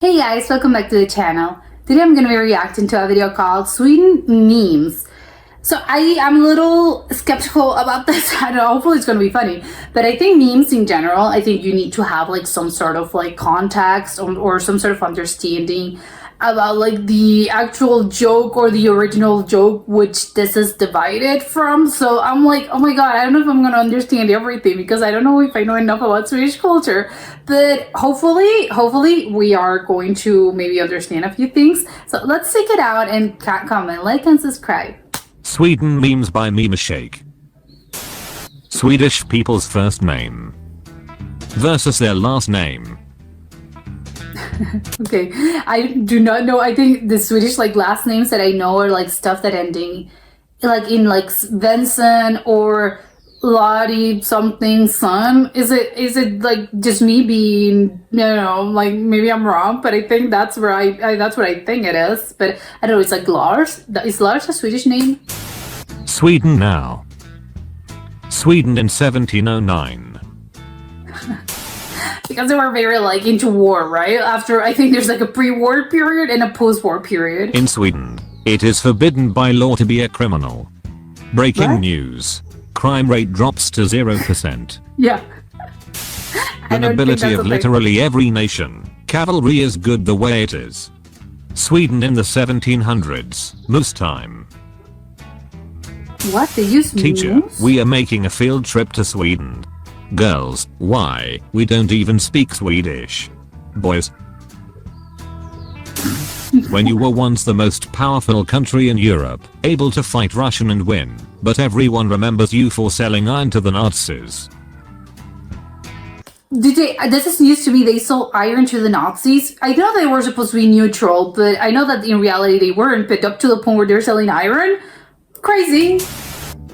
Hey guys, welcome back to the channel. Today I'm going to be reacting to a video called Sweden Memes. So I am a little skeptical about this. I don't know, hopefully it's going to be funny. But I think memes in general, I think you need to have like some sort of like context or some sort of understanding about like the actual joke or the original joke which this is divided from. So I'm like, oh my god, I don't know if I'm gonna understand everything because I don't know if I know enough about Swedish culture. But hopefully we are going to maybe understand a few things. So let's check it out and comment, like, and subscribe. Sweden memes by MEMES. Swedish people's first name versus their last name. Okay, I do not know. I think the Swedish like last names that I know are like stuff that ending like in like Svensson or Lottie something son. Is it like just me being, you know, like maybe I'm wrong, but I think that's where that's what I think it is. But I don't know, it's like Lars. Is Lars a Swedish name? Sweden now. Sweden in 1709. Because they were very like into war, right? After, I think there's like a pre-war period and a post-war period. In Sweden, it is forbidden by law to be a criminal. Breaking What? news. Crime rate drops to 0%. Yeah. The nobility of literally every nation. Cavalry is good the way it is. Sweden in the 1700s. Moose time. What? They use Teacher, moose? we are making a field trip to Sweden. Girls, why? We don't even speak Swedish. Boys. When you were once the most powerful country in Europe, able to fight Russian and win, but everyone remembers you for selling iron to the Nazis. Did they? This is news to me. They sold iron to the Nazis. I know they were supposed to be neutral, but I know that in reality they weren't. But up to the point where they're selling iron, crazy.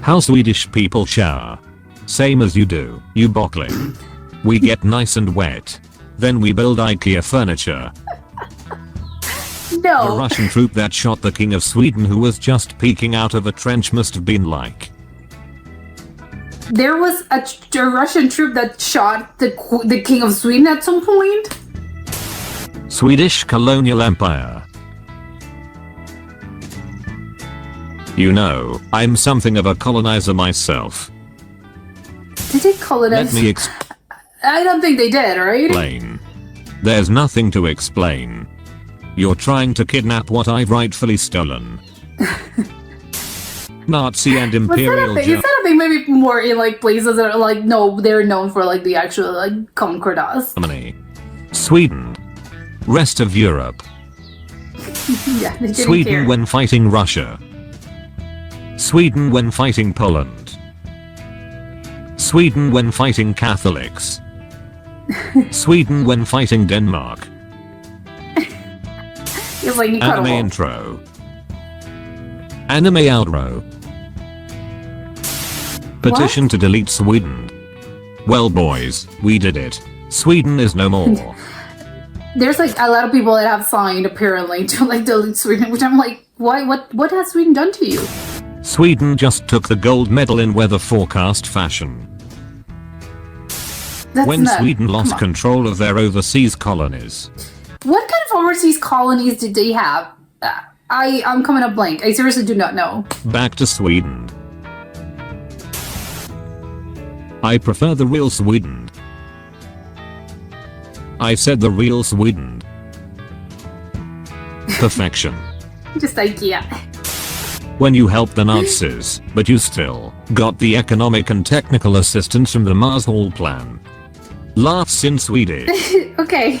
How Swedish people shower. Same as you do, you bockling. We get nice and wet. Then we build IKEA furniture. No. The Russian troop that shot the king of Sweden who was just peeking out of a trench must have been like. There was a Russian troop that shot the king of Sweden at some point. Swedish colonial empire. You know, I'm something of a colonizer myself. Did they colonize? Let me I don't think they did, right? explain. There's nothing to explain. You're trying to kidnap what I've rightfully stolen. Nazi and imperial Is that a thing maybe more in like places that are like, no, they're known for like the actual like conquered us. Germany. Sweden. Rest of Europe. Yeah, they didn't Sweden care. when fighting Russia. Sweden when fighting Poland. Sweden when fighting Catholics. Sweden when fighting Denmark. It's like Anime incredible. intro. Anime outro. Petition to delete Sweden. Well boys, we did it. Sweden is no more. There's like a lot of people that have signed apparently to like delete Sweden, which I'm like, why? What has Sweden done to you? Sweden just took the gold medal in weather forecast fashion. That's When not, Sweden come lost on. control of their overseas colonies. What kind of overseas colonies did they have? I'm coming up blank. I seriously do not know. Back to Sweden. I prefer the real Sweden. I said the real Sweden. Perfection. Just IKEA. When you helped the Nazis, but you still got the economic and technical assistance from the Marshall Plan. Laughs in Swedish. Okay.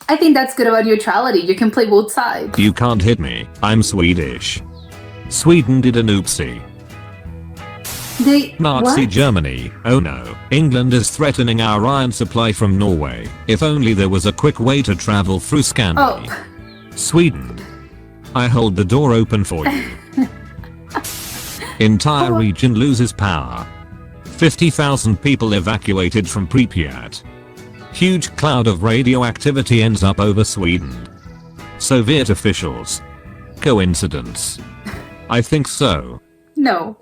I think that's good about neutrality. You can play both sides. You can't hit me, I'm Swedish. Sweden did an oopsie. They Nazi what? Germany, oh no, England is threatening our iron supply from Norway. If only there was a quick way to travel through Scandi. Oh. Sweden. I hold the door open for you. Entire region loses power. 50,000 people evacuated from Pripyat. Huge cloud of radioactivity ends up over Sweden. Soviet officials. Coincidence? I think so. No.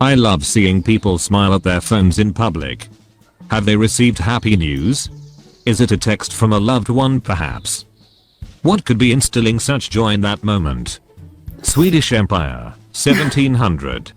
I love seeing people smile at their phones in public. Have they received happy news? Is it a text from a loved one perhaps? What could be instilling such joy in that moment? Swedish Empire, 1700.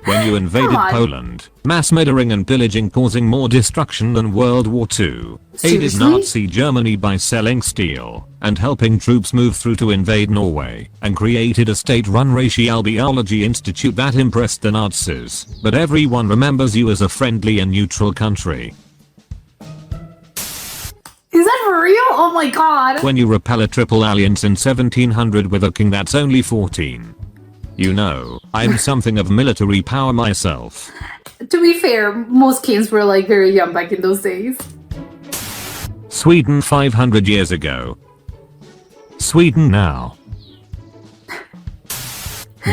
When you invaded Poland, mass murdering and pillaging causing more destruction than World War II, aided Nazi Germany by selling steel and helping troops move through to invade Norway, and created a state-run racial biology institute that impressed the Nazis, but everyone remembers you as a friendly and neutral country. Is that for real? Oh my god. When you repel a triple alliance in 1700 with a king that's only 14. You know, I'm something of military power myself. To be fair, most kings were like very young back in those days. Sweden 500 years ago. Sweden now.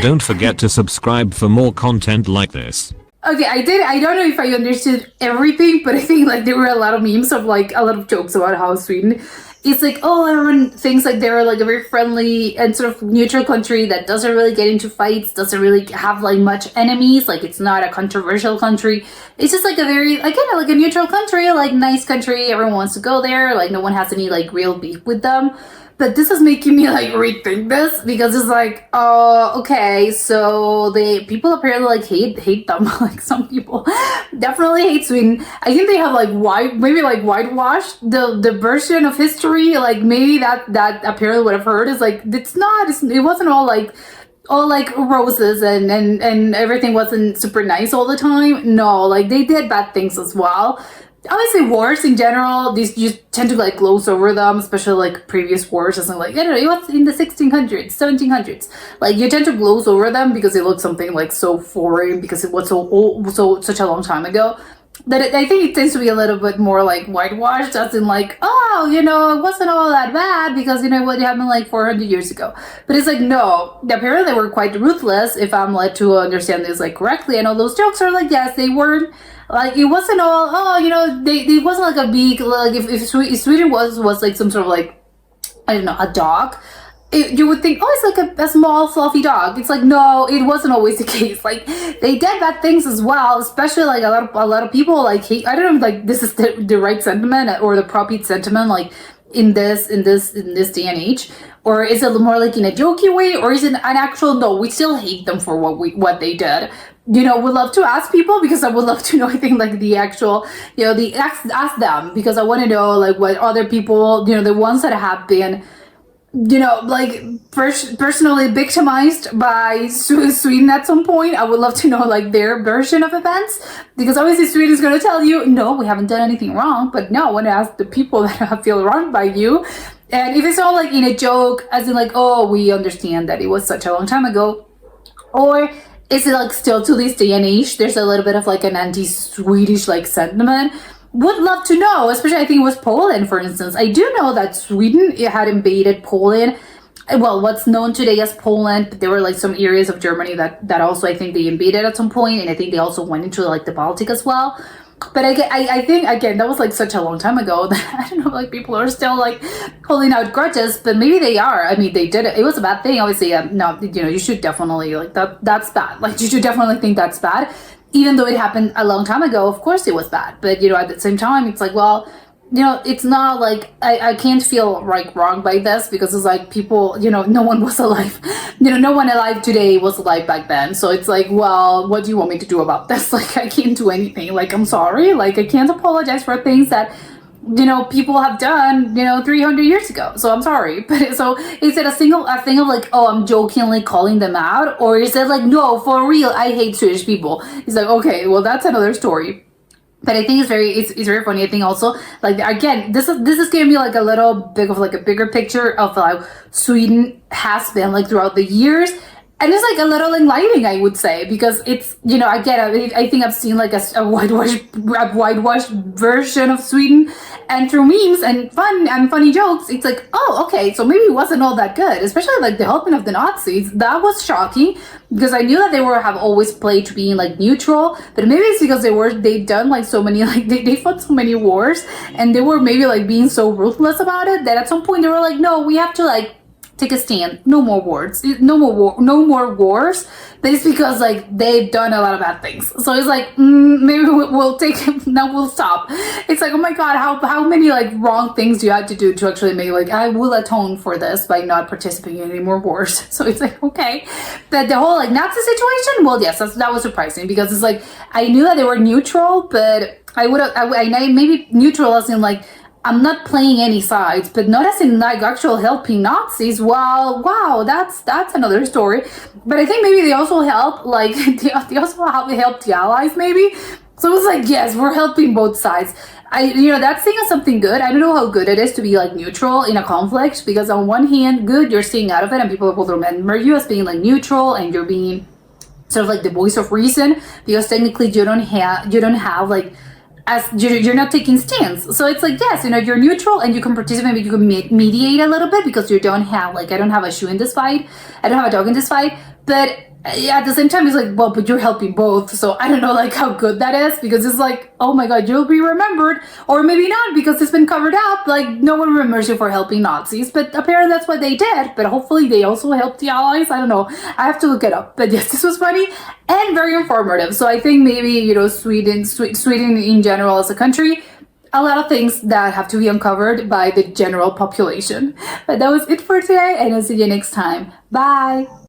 Don't forget to subscribe for more content like this. Okay, I don't know if I understood everything, but I think like there were a lot of memes of like a lot of jokes about how Sweden, it's like, oh, everyone thinks like they're like a very friendly and sort of neutral country that doesn't really get into fights, doesn't really have like much enemies, like it's not a controversial country. It's just like a very, again, like a neutral country, like nice country, everyone wants to go there, like no one has any like real beef with them. But this is making me like rethink this, because it's like, oh, okay, so the people apparently like hate them. Like some people definitely hate Sweden. I think they have like whitewashed the version of history. Like maybe that apparently what I've heard is like it wasn't all like roses and everything wasn't super nice all the time. No, like they did bad things as well. Obviously, wars in general, these you tend to like gloss over them, especially like previous wars, as like, I don't know, it was in the 1600s, 1700s. Like you tend to gloss over them because it looks something like so foreign, because it was so old, such a long time ago. That I think it tends to be a little bit more like whitewashed, as in like, oh, you know, it wasn't all that bad because, you know, what happened like 400 years ago. But it's like, no, apparently they were quite ruthless, if I'm led to understand this like correctly. And all those jokes are like, yes, they weren't. Like, it wasn't all, oh, you know, it wasn't like a big, like, if Sweden was like some sort of like, I don't know, a dog, you would think, oh, it's like a small fluffy dog. It's like, no, it wasn't always the case. Like, they did bad things as well, especially like a lot of people like hate, I don't know if like this is the right sentiment or the proper sentiment, like in this day and age, or is it more like in a jokey way, or is it an actual, no, we still hate them for what they did. You know, would love to ask people, because I would love to know, I think, like the actual, you know, ask them, because I want to know like what other people, you know, the ones that have been, you know, like personally victimized by Sweden at some point. I would love to know like their version of events, because obviously Sweden is going to tell you, no, we haven't done anything wrong. But no, I want to ask the people that feel wronged by you. And if it's all like in a joke, as in like, oh, we understand that it was such a long time ago, or is it like still to this day and age, there's a little bit of like an anti-Swedish like sentiment? Would love to know, especially I think it was Poland, for instance. I do know that Sweden had invaded Poland, well, what's known today as Poland, but there were like some areas of Germany that also I think they invaded at some point, and I think they also went into like the Baltic as well. But I think, again, that was like such a long time ago that I don't know, like people are still like holding out grudges, but maybe they are. I mean, they did it. It was a bad thing, obviously. No, you know, you should definitely like that's bad. Like you should definitely think that's bad, even though it happened a long time ago. Of course, it was bad. But you know, at the same time, it's like, well, you know, it's not like I can't feel like wrong by this, because it's like people, you know, no one was alive. You know, no one alive today was alive back then. So it's like, well, what do you want me to do about this? Like, I can't do anything. Like, I'm sorry. Like, I can't apologize for things that, you know, people have done, you know, 300 years ago. So I'm sorry. But so is it a thing of like, oh, I'm jokingly calling them out? Or is it like, no, for real, I hate Swedish people? It's like, okay, well, that's another story. But I think it's very funny. I think also, like, again, this is giving me like a little bit of like a bigger picture of like Sweden has been like throughout the years. And it's like a little enlightening, I would say, because it's, you know, again, I think I've seen like a whitewashed version of Sweden, and through memes and funny jokes, it's like, oh, okay, so maybe it wasn't all that good, especially like the helping of the Nazis. That was shocking, because I knew that they have always played to being like neutral, but maybe it's because they've done like so many, like they fought so many wars, and they were maybe like being so ruthless about it that at some point they were like, no, we have to like take a stand, no more wars, no more wars. But it's because like they've done a lot of bad things. So it's like maybe we'll take now we'll stop. It's like, oh my god, how many like wrong things do you have to do to actually make like I will atone for this by not participating in any more wars. So it's like, okay, but the whole like Nazi situation, well, yes, that was surprising because it's like I knew that they were neutral, but I maybe neutral as in like I'm not playing any sides, but not as in like actual helping Nazis. Well, wow, that's another story. But I think maybe they also help, like they also help the allies, maybe. So it was like, yes, we're helping both sides. That's seeing something good. I don't know how good it is to be like neutral in a conflict, because on one hand, good, you're staying out of it, and people will remember you as being like neutral, and you're being sort of like the voice of reason, because technically you don't have like, as you're not taking stands. So it's like, yes, you're neutral and you can participate, but you can mediate a little bit because you don't have like, I don't have a shoe in this fight, I don't have a dog in this fight. But at the same time, it's like, well, but you're helping both. So I don't know like how good that is, because it's like, oh my god, you'll be remembered, or maybe not because it's been covered up. Like no one remembers you for helping Nazis, but apparently that's what they did. But hopefully they also helped the allies. I don't know. I have to look it up. But yes, this was funny and very informative. So I think maybe Sweden in general as a country, a lot of things that have to be uncovered by the general population. But that was it for today, and I'll see you next time. Bye.